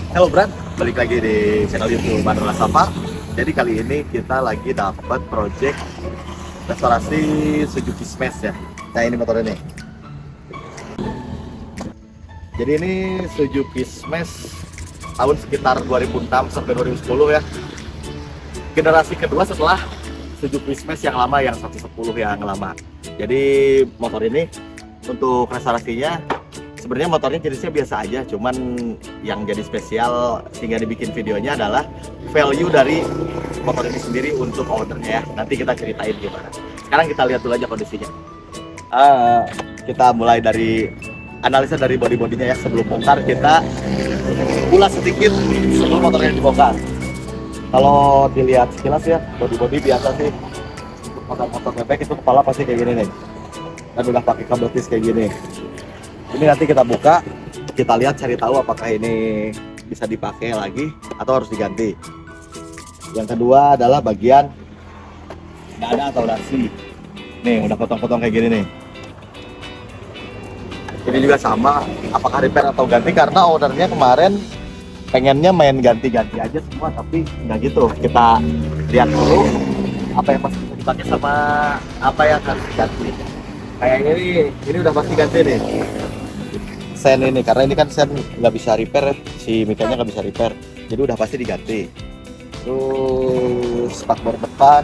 Halo Brand, balik lagi di channel YouTube Manula Safar. Jadi kali ini kita lagi dapat project restorasi Suzuki Smash ya. Nah ini motor ini. Jadi ini Suzuki Smash tahun sekitar 2006 sampai 2010 ya. Generasi kedua setelah Suzuki Smash yang lama, yang 110 yang lama. Jadi motor ini untuk restorasinya sebenarnya motornya jenisnya biasa aja, cuman yang jadi spesial sehingga dibikin videonya adalah value dari motor ini sendiri untuk ownernya ya. Nanti kita ceritain gimana. Sekarang kita lihat dulu aja kondisinya. Kita mulai dari analisa dari body-bodinya ya. Sebelum bongkar kita ulas sedikit sebelum motornya dibongkar. Kalau dilihat sekilas ya, body-body biasa sih. Untuk motor-motor bebek itu kepala pasti kayak gini nih. Dan udah pakai kabel tis kayak gini. Ini nanti kita buka, kita lihat cari tahu apakah ini bisa dipakai lagi atau harus diganti. Yang kedua adalah bagian dada atau dasi. Nih udah potong-potong kayak gini nih. Ini juga sama, apakah repair atau ganti, karena ownernya kemarin pengennya main ganti-ganti aja semua, tapi nggak gitu. Kita lihat dulu apa yang pasti dipakai sama apa yang harus diganti. Kayaknya ini udah pasti ganti nih. Sen ini, karena ini kan sen nggak bisa repair ya, si mikanya nggak bisa repair, jadi udah pasti diganti. Terus spakbor depan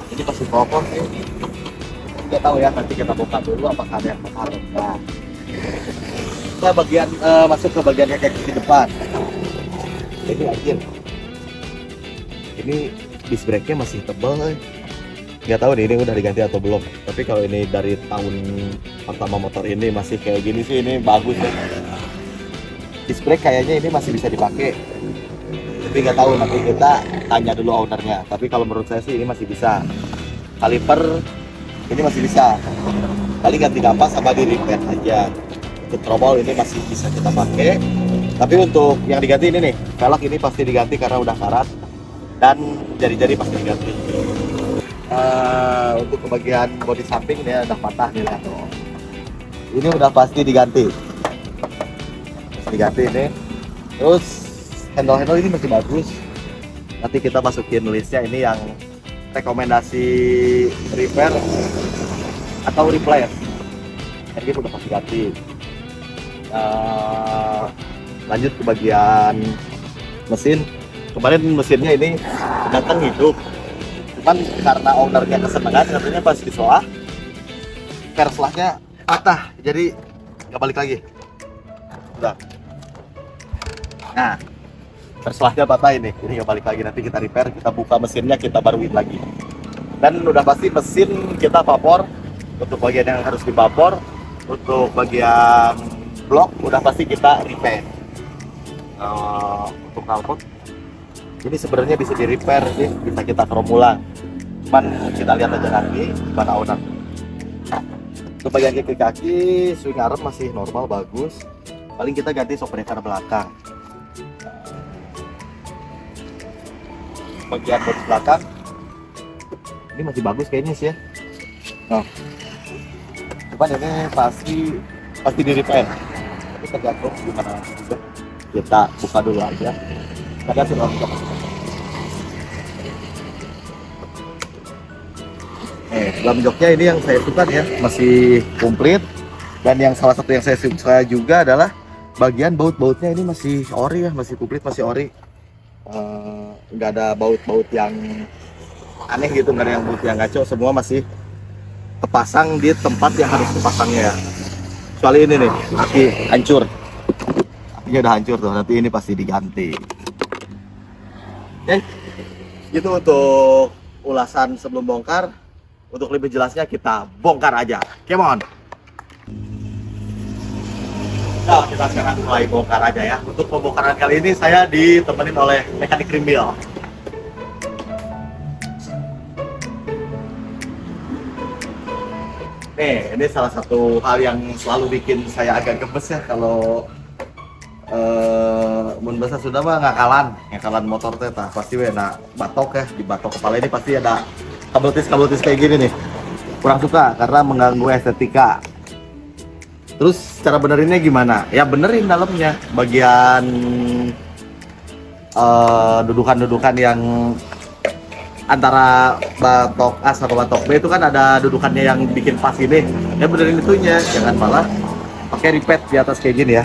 ini pasti kokoh sih, nggak tahu ya, nanti kita buka dulu apakah ada yang kokoh atau enggak. Kita bagian masuk ke bagian kaki di depan. Ini anjir, ini disc brake-nya masih tebal. Nggak tahu nih ini udah diganti atau belum, tapi kalau ini dari tahun pertama motor ini masih kayak gini sih, ini bagus ya. Disc brake kayaknya ini masih bisa dipakai, tapi nggak tahu, nanti kita tanya dulu ownernya. Tapi kalau menurut saya sih ini masih bisa. Kaliper ini masih bisa, paling ganti kapas sama di repair aja. Untuk trobol ini masih bisa kita pakai, tapi untuk yang diganti ini nih, velg ini pasti diganti karena udah karat, dan jari-jari pasti diganti. Untuk bagian bodi samping dia udah patah nih, lihat tuh. Ini udah pasti diganti. Ini. Terus handle ini masih bagus. Nanti kita masukin listnya ini yang rekomendasi repair atau replace. Ini udah pasti ganti. Lanjut ke bagian mesin. Kemarin mesinnya ini datang hidup. Cuman karena ownernya kesenangan, katanya pas disolah perslahnya patah, jadi nggak balik lagi. Udah. Nah, perslahnya patah ini, jadi nggak balik lagi. Nanti kita repair, kita buka mesinnya, kita baruin lagi. Dan udah pasti mesin kita vapor. Untuk bagian yang harus divapor, untuk bagian blok udah pasti kita repair. Untuk knalpot ini sebenarnya bisa di repair sih, bisa kita krom ulang. Cuman kita lihat aja nanti gimana owner. Untuk bagian kaki-kaki, swing arm masih normal, bagus. Paling kita ganti shock breaker belakang. Bagian bodi belakang ini masih bagus kayaknya sih ya. Nah, cuman ini pasti di repair. Tapi tergantung gimana nanti juga. Kita buka dulu aja. Ada sih dalam joknya ini yang saya suka ya, masih komplit. Dan yang salah satu yang saya suka juga adalah bagian baut-bautnya ini masih ori ya, masih komplit, masih ori. Nggak ada baut-baut yang aneh gitu, nggak ada yang baut yang ngaco, semua masih terpasang di tempat yang harus dipasangnya ya. Kecuali ini nih, aki hancur. Akinya udah hancur tuh, nanti ini pasti diganti. Oke, gitu untuk ulasan sebelum bongkar. Untuk lebih jelasnya kita bongkar aja. Come on. Nah, kita sekarang mulai bongkar aja ya. Untuk pembongkaran kali ini saya ditemenin oleh mekanik Rimbil. Nih, ini salah satu hal yang selalu bikin saya agak gemes ya kalau mun bahasa sudah mah ngakalan motor teh tah pasti we na batok ya, di batok kepala ini pasti ada kabel tis kayak gini nih. Kurang suka karena mengganggu estetika. Terus cara benerinnya gimana? Ya benerin dalamnya, bagian dudukan-dudukan yang antara batok A sama batok B itu kan ada dudukannya yang bikin pas ini. Ya benerin itunya, jangan malah pakai ripet di atas kayak gini ya.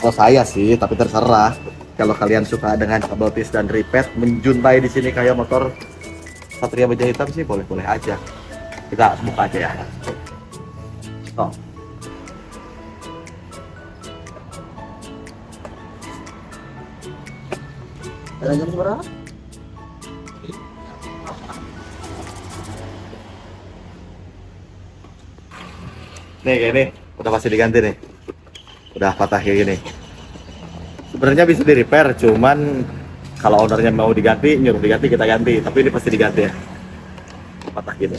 Kalau saya sih, tapi terserah. Kalau kalian suka dengan kabel tis dan ripet menjuntai di sini kayak motor Satria Baja Hitam sih boleh-boleh aja. Kita buka aja ya. Oh. Jam berapa? Nih kayak ini udah pasti diganti nih, udah patah kayak gini. Sebenarnya bisa di repair, cuman kalau ownernya mau diganti, nyuruh diganti kita ganti. Tapi ini pasti diganti ya, patah gitu.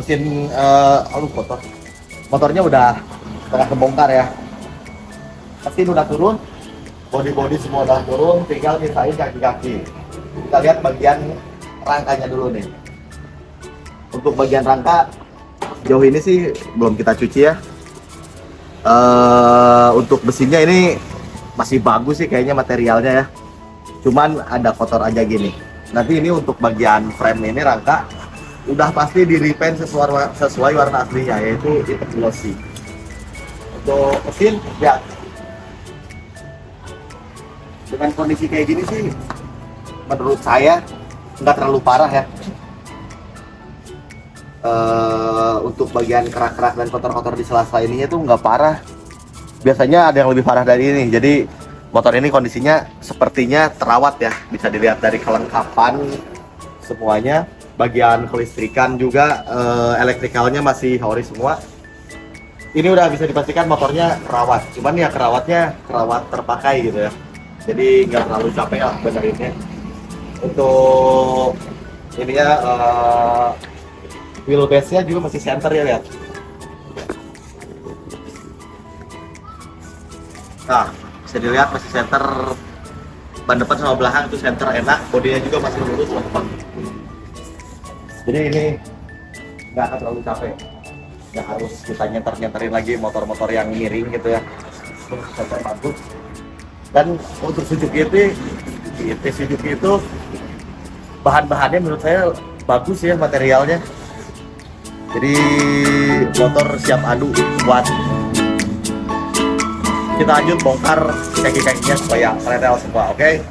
Mesin kotor. Motornya udah setengah kebongkar ya. Mesin udah turun, body semua udah turun, tinggal misain kaki-kaki. Kita lihat bagian rangkanya dulu nih. Untuk bagian rangka jauh ini sih belum kita cuci ya. Untuk besinya ini masih bagus sih kayaknya materialnya ya. Cuman ada kotor aja gini. Nanti ini untuk bagian frame ini rangka udah pasti di repaint sesuai warna aslinya, yaitu hitam glossy. Untuk mesin ya dengan kondisi kayak gini sih menurut saya nggak terlalu parah ya. Untuk bagian kerak-kerak dan kotor-kotor di sela-sela ininya tuh nggak parah. Biasanya ada yang lebih parah dari ini. Jadi motor ini kondisinya sepertinya terawat ya, bisa dilihat dari kelengkapan semuanya. Bagian kelistrikan juga elektrikalnya masih ori semua. Ini udah bisa dipastikan motornya kerawat, cuman ya kerawatnya kerawat terpakai gitu ya, jadi nggak terlalu capek lah benerinnya. Untuk ini ya wheelbase nya juga masih center ya, lihat. Nah bisa dilihat masih center, ban depan sama belakang itu center enak, bodinya juga masih lurus lempeng. Jadi ini nggak akan terlalu capek, nggak harus kita nyenterin lagi motor-motor yang miring gitu ya. Sampai bagus. Dan untuk Suzuki itu bahan-bahannya menurut saya bagus ya, materialnya. Jadi motor siap adu buat kita lanjut bongkar kaki-kakinya supaya kreatif semua, oke?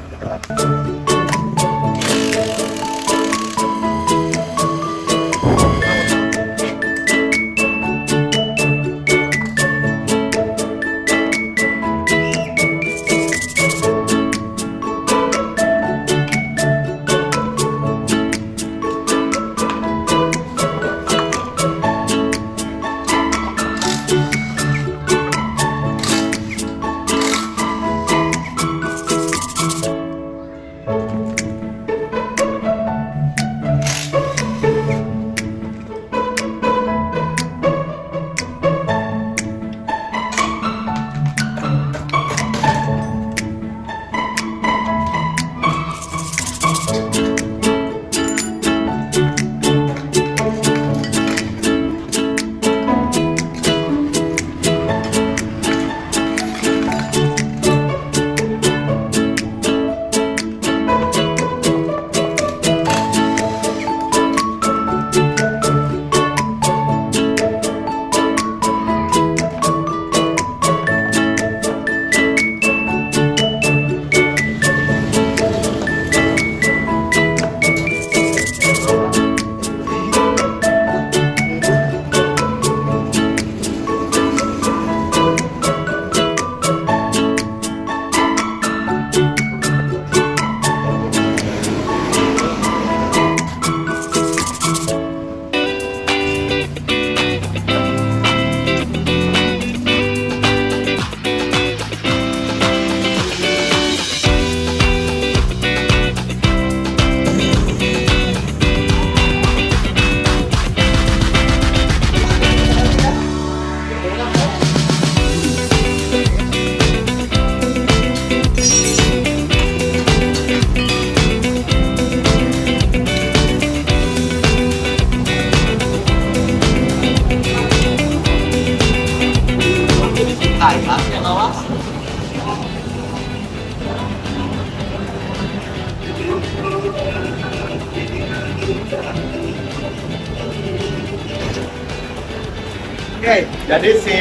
Oke, jadi si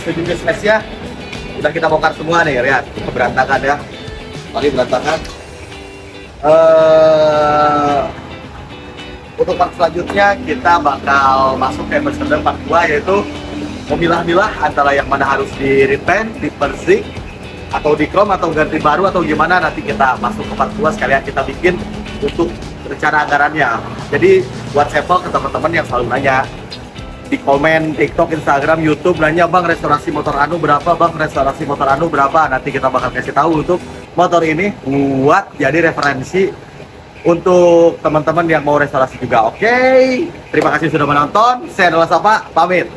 Suzuki Smash-nya udah kita bongkar semua nih, lihat berantakan ya. Paling berantakan. Untuk part selanjutnya kita bakal masuk ke episode part 2, yaitu memilah-milah antara yang mana harus di repaint, di persik, atau di chrome, atau ganti baru, atau gimana. Nanti kita masuk ke part 2, sekalian kita bikin untuk rencana anggarannya. Jadi buat sampel ke teman-teman yang selalu nanya di komen TikTok, Instagram, YouTube, nanya bang restorasi motor anu berapa, bang restorasi motor anu berapa. Nanti kita bakal kasih tahu untuk motor ini buat jadi referensi untuk teman-teman yang mau restorasi juga. Oke, terima kasih sudah menonton. Saya Noah Sapa, pamit.